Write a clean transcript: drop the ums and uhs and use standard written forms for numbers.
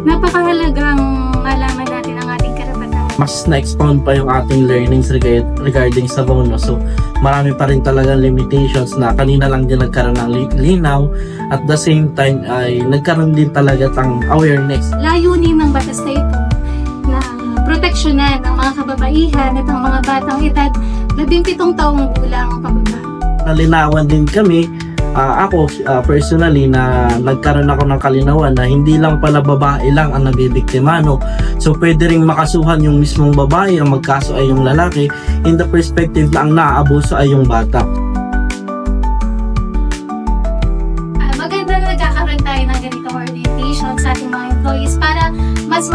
napakahalagang malaman natin ang ating karapatan. Mas na-expound pa yung ating learnings regarding sa bono. So, marami pa rin talagang limitations na kanina lang din nagkaroon ng linaw. At the same time ay nagkaroon din talaga ng awareness. Layunin ng batas na ito na proteksyonan ang mga kababaihan at ang mga batang edad 17 taong gulang pababa. Nalinawan din kami, ako personally na nagkaroon ako ng kalinawan na hindi lang pala babae lang ang nabibiktima, no? So pwede ring makasuhan yung mismong babae, ang magkaso ay yung lalaki, in the perspective na ang naaabuso ay yung bata. Maganda na nagkakaroon tayo ng ganitong orientation sa ating mga employees para mas